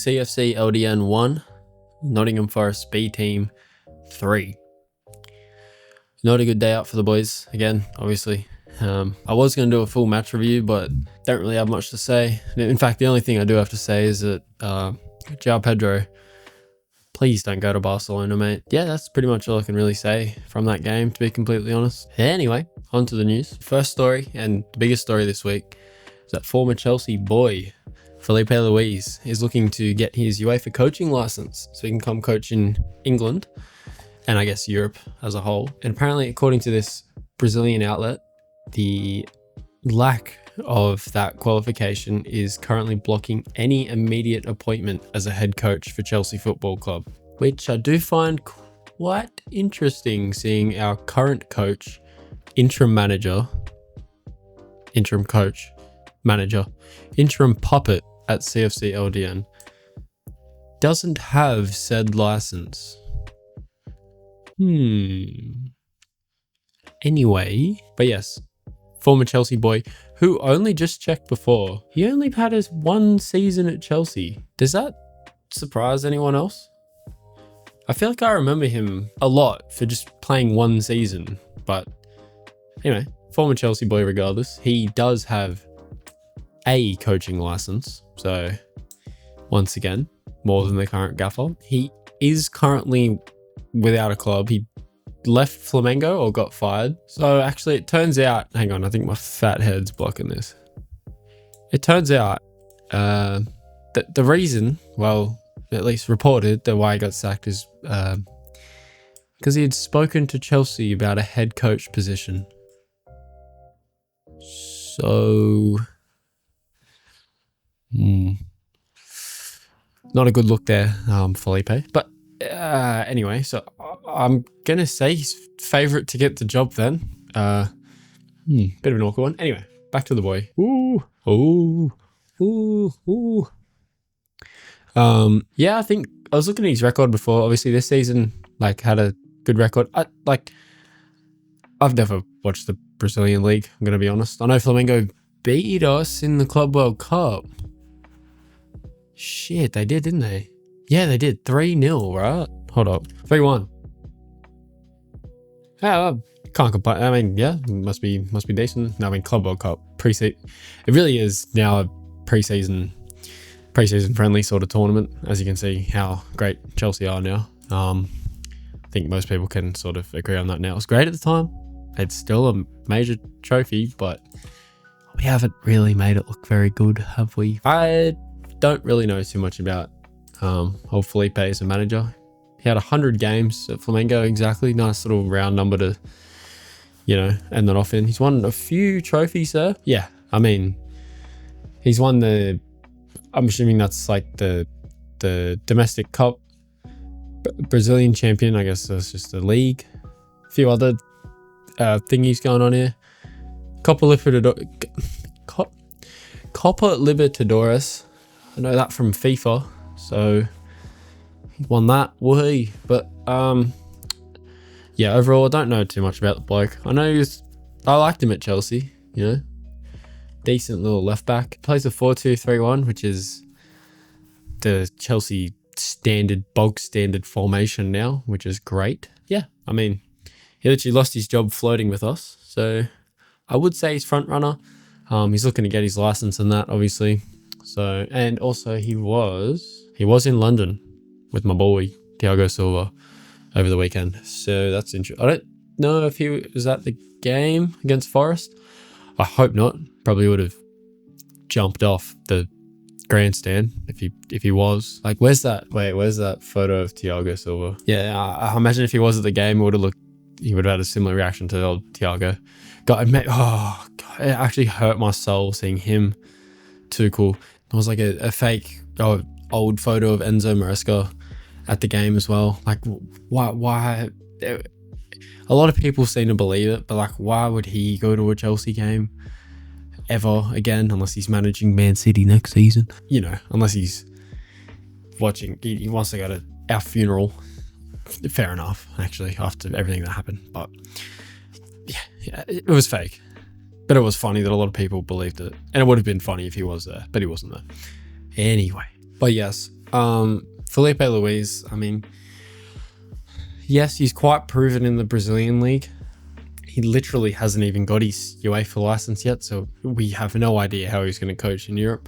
CFC LDN 1, Nottingham Forest B team 3. Not a good day out for the boys again, obviously. I was going to do a full match review, but don't really have much to say. In fact, the only thing I do have to say is that João Pedro, please don't go to Barcelona, mate. Yeah, that's pretty much all I can really say from that game, to be completely honest. Anyway, on to the news. First story, and the biggest story this week, is that former Chelsea boy, Filipe Luís, is looking to get his UEFA coaching license so he can come coach in England and I guess Europe as a whole. And apparently, according to this Brazilian outlet, the lack of that qualification is currently blocking any immediate appointment as a head coach for Chelsea Football Club, which I do find quite interesting, seeing our current coach, interim puppet at CFC LDN doesn't have said license. Anyway, but yes, former Chelsea boy who only just checked before, he only had his 1 season at Chelsea. Does that surprise anyone else? I feel like I remember him a lot for just playing 1 season, but anyway, former Chelsea boy regardless, he does have a coaching license, so once again, more than the current gaffer. He is currently without a club. He left Flamengo or got fired. So actually it turns out, hang on, I think my fat head's blocking this. It turns out that the reason, well, at least reported, that why he got sacked is because he had spoken to Chelsea about a head coach position. So not a good look there, Felipe. But anyway, so I'm gonna say he's favourite to get the job then. Bit of an awkward one. Anyway, back to the boy. Yeah, I think I was looking at his record before. Obviously, this season had a good record. I've never watched the Brazilian league, I'm gonna be honest. I know Flamengo beat us in the Club World Cup. Shit, they did, didn't they? Yeah, they did. 3-0, right? Hold up. 3-1. Yeah, can't complain. I mean, yeah, must be decent. No, I mean, Club World Cup pre-season. It really is now a pre-season friendly sort of tournament. As you can see, how great Chelsea are now. I think most people can sort of agree on that now. It was great at the time. It's still a major trophy, but we haven't really made it look very good, have we? I don't really know too much about old Felipe as a manager. He had 100 games at Flamengo, exactly. Nice little round number to, end that off in. He's won a few trophies there. Yeah, I mean, he's won I'm assuming that's the domestic cup, Brazilian champion. I guess that's just the league. A few other thingies going on here. Copa Libertadores. I know that from FIFA, so he won that. Woohoo! But yeah, overall, I don't know too much about the bloke. I know I liked him at Chelsea. Decent little left back. Plays a 4-2-3-1, which is the Chelsea bog standard formation now, which is great. Yeah, I mean, he literally lost his job floating with us, so I would say he's front runner. He's looking to get his license and that, obviously. So, and also he was in London with my boy Thiago Silva over the weekend. So that's interesting. I don't know if he was at the game against Forest. I hope not. Probably would have jumped off the grandstand if he was. Where's that photo of Thiago Silva? Yeah, I imagine if he was at the game, he would have had a similar reaction to old Thiago. God, it actually hurt my soul seeing him. Too cool. It was a fake old photo of Enzo Maresca at the game as well. Why? A lot of people seem to believe it, but why would he go to a Chelsea game ever again, unless he's managing Man City next season? Unless he's watching, he wants to go to our funeral. Fair enough, actually, after everything that happened. But yeah, it was fake. But it was funny that a lot of people believed it. And it would have been funny if he was there, but he wasn't there. Anyway, but yes, Filipe Luís, I mean, yes, he's quite proven in the Brazilian league. He literally hasn't even got his UEFA license yet, so we have no idea how he's going to coach in Europe.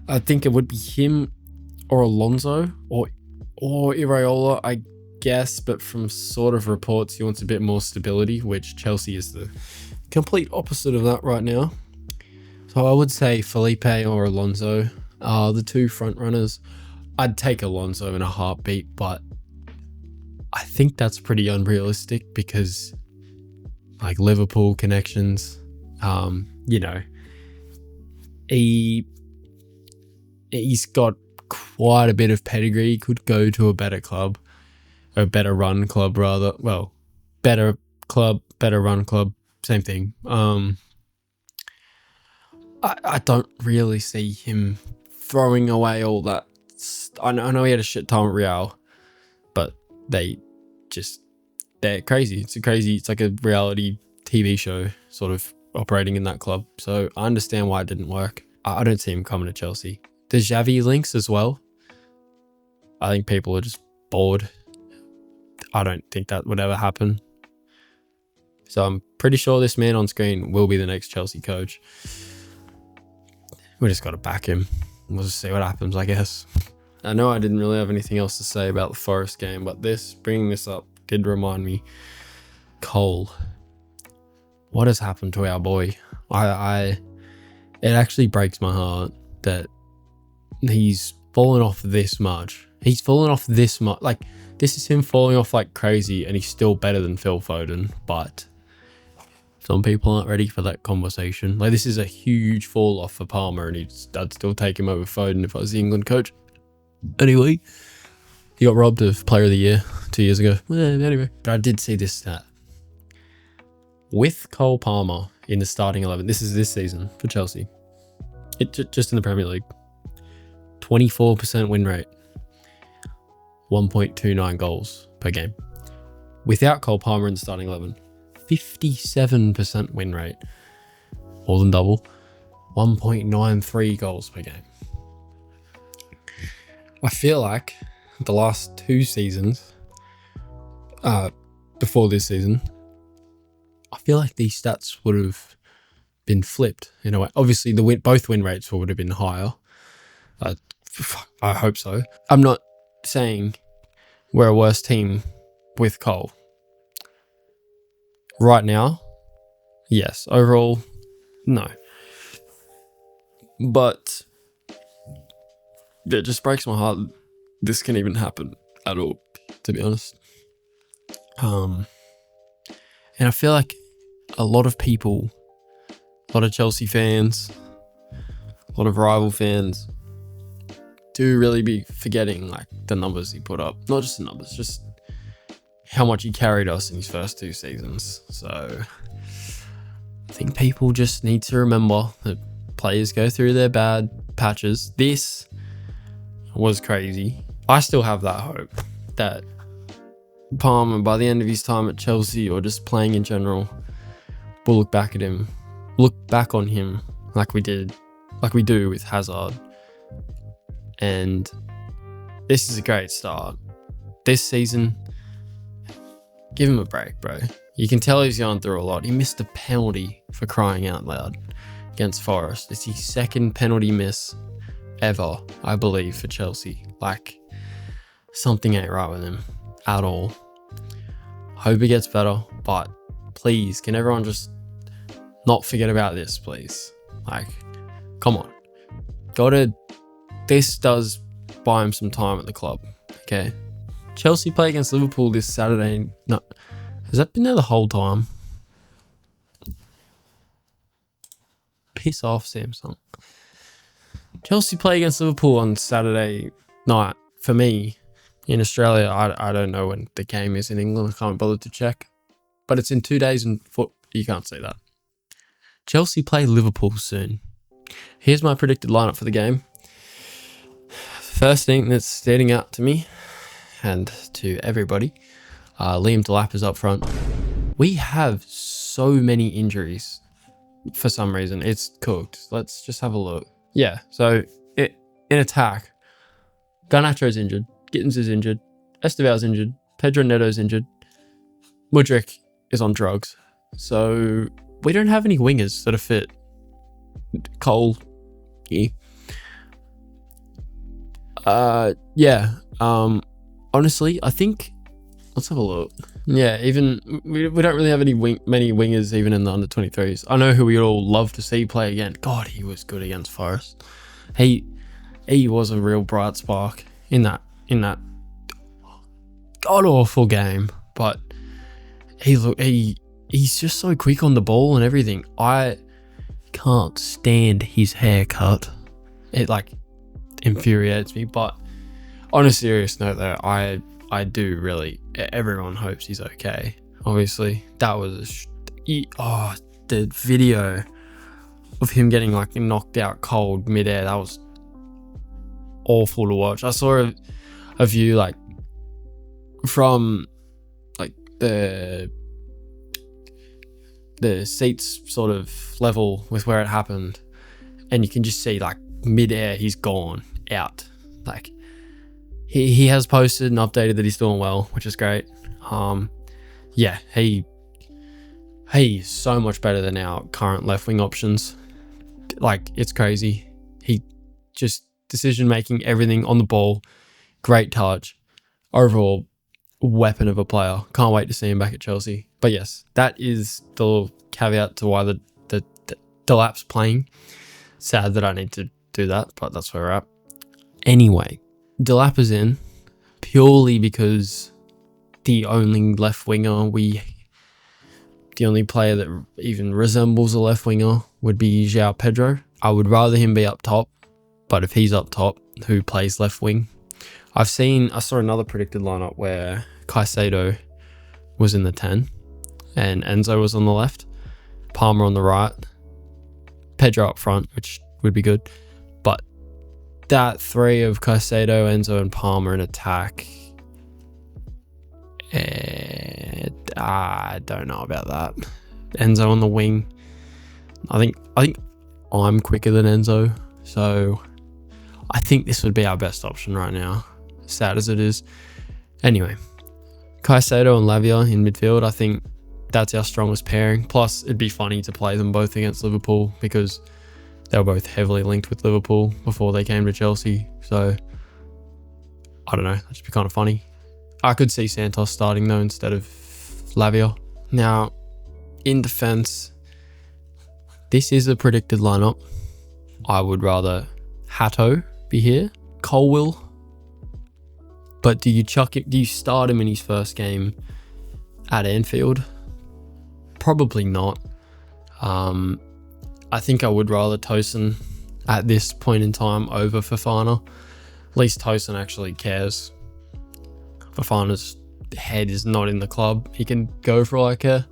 I think it would be him or Alonso or Iraola, I guess, but from sort of reports, he wants a bit more stability, which Chelsea is the complete opposite of that right now. So I would say Filipe or Alonso are the two front runners. I'd take Alonso in a heartbeat, but I think that's pretty unrealistic because like Liverpool connections, you know, he's got quite a bit of pedigree. He could go to a better club, or a better run club rather. Well, better club, better run club, same thing. I don't really see him throwing away all that. I know he had a shit time at Real, but they're crazy. It's like a reality TV show sort of operating in that club. So I understand why it didn't work. I don't see him coming to Chelsea. The Xavi links as well. I think people are just bored. I don't think that would ever happen. So I'm pretty sure this man on screen will be the next Chelsea coach. We just got to back him. We'll just see what happens, I guess. I know I didn't really have anything else to say about the Forest game, but bringing this up did remind me. Cole. What has happened to our boy? It actually breaks my heart that he's fallen off this much. He's fallen off this much. Like, this is him falling off like crazy, and he's still better than Phil Foden, but some people aren't ready for that conversation. Like, this is a huge fall off for Palmer, and I'd still take him over Foden if I was the England coach. Anyway, he got robbed of Player of the Year 2 years ago. Anyway, but I did see this stat. With Cole Palmer in the starting 11, this is this season for Chelsea. Just in the Premier League. 24% win rate. 1.29 goals per game. Without Cole Palmer in the starting 11, 57% win rate. More than double. 1.93 goals per game. I feel like the last two seasons, before this season, I feel like these stats would have been flipped in a way. Obviously, both win rates would have been higher. I hope so. I'm not saying we're a worse team with Cole. Right now, yes. Overall, no. But it just breaks my heart this can even happen at all, to be honest. And I feel like a lot of people, a lot of Chelsea fans, a lot of rival fans do really be forgetting like the numbers he put up. Not just the numbers, just how much he carried us in his first two seasons. So I think people just need to remember that players go through their bad patches. This was crazy. I still have that hope that Palmer, by the end of his time at Chelsea or just playing in general, we'll look back on him like we do with Hazard. And this is a great start. This season, give him a break, bro. You can tell he's going through a lot. He missed a penalty, for crying out loud, against Forest. It's his second penalty miss ever, I believe, for Chelsea. Like, something ain't right with him at all. Hope it gets better, but please, can everyone just not forget about this, please? Like, come on. This does buy him some time at the club, okay? Chelsea play against Liverpool this Saturday. No, has that been there the whole time? Piss off, Samsung. Chelsea play against Liverpool on Saturday night. For me, in Australia, I don't know when the game is in England. I can't bother to check. But it's in 2 days and you can't say that. Chelsea play Liverpool soon. Here's my predicted lineup for the game. First thing that's standing out to me and to everybody, Liam Delap is up front. We have so many injuries for some reason. It's cooked. Let's just have a look. Yeah, so in attack, Garnacho's injured. Gittens is injured. Estêvão's injured. Pedro Neto's injured. Mudryk is on drugs. So we don't have any wingers that are fit. Cole. Yeah. Honestly, I think... Let's have a look. Yeah, even... We don't really have many wingers even in the under-23s. I know who we all love to see play again. God, he was good against Forest. He was a real bright spark in that god-awful game. But he's just so quick on the ball and everything. I can't stand his haircut. It like infuriates me. But on a serious note though, I do really, everyone hopes he's okay. Obviously, that was the video of him getting like knocked out cold midair. That was awful to watch. I saw a view like from like the seats sort of level with where it happened, and you can just see like midair he's gone out. Like he has posted and updated that he's doing well, which is great. Yeah, he's so much better than our current left wing options. Like, it's crazy. He just decision making, everything on the ball, great touch, overall weapon of a player. Can't wait to see him back at Chelsea. But yes, that is the little caveat to why the Delap's playing. Sad that I need to do that, but that's where we're at. Anyway, Delap is in purely because the only left winger the only player that even resembles a left winger would be João Pedro. I would rather him be up top, but if he's up top, who plays left wing? I saw another predicted lineup where Caicedo was in the 10 and Enzo was on the left, Palmer on the right, Pedro up front, which would be good. But that three of Caicedo, Enzo and Palmer in attack, I don't know about that. Enzo on the wing. I think I'm quicker than Enzo, so I think this would be our best option right now, sad as it is. Anyway, Caicedo and Lavia in midfield, I think that's our strongest pairing. Plus, it'd be funny to play them both against Liverpool because they were both heavily linked with Liverpool before they came to Chelsea. So, I don't know, that'd just be kind of funny. I could see Santos starting though instead of Lavia. Now, in defence, this is a predicted lineup. I would rather Hatto be here, Colwill. But do you start him in his first game at Anfield? Probably not. I think I would rather Tosin at this point in time over Fofana. At least Tosin actually cares. Fofana's head is not in the club. He can go for all I care.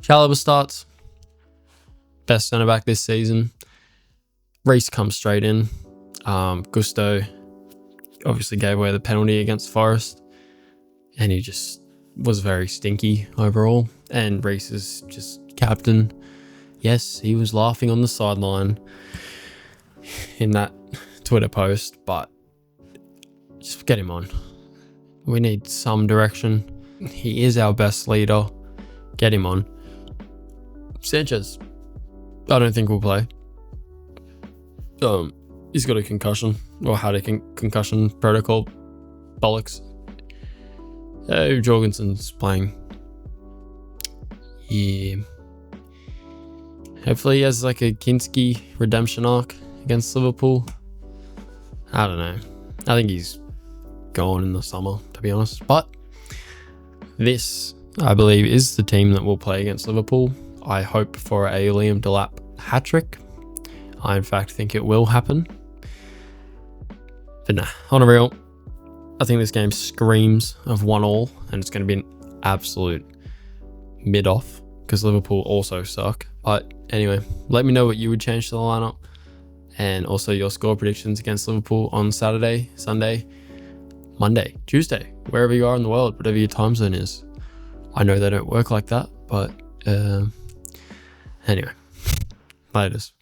Chalobah starts. Best centre back this season. Reece comes straight in. Gusto obviously gave away the penalty against Forest, and he just was very stinky overall. And Reece is just captain. Yes, he was laughing on the sideline in that Twitter post, but just get him on. We need some direction. He is our best leader. Get him on. Sanchez, I don't think will play. He's got a concussion, or had a concussion protocol. Bollocks. Jorgensen's playing. Yeah. Hopefully he has like a Kinski redemption arc against Liverpool. I don't know. I think he's gone in the summer, to be honest. But this, I believe, is the team that will play against Liverpool. I hope for a Liam Delap hat-trick. I, in fact, think it will happen. But nah, on a real, I think this game screams of 1-1, and it's going to be an absolute mid-off because Liverpool also suck. But anyway, let me know what you would change to the lineup, and also your score predictions against Liverpool on Saturday, Sunday, Monday, Tuesday, wherever you are in the world, whatever your time zone is. I know they don't work like that, but anyway, laters.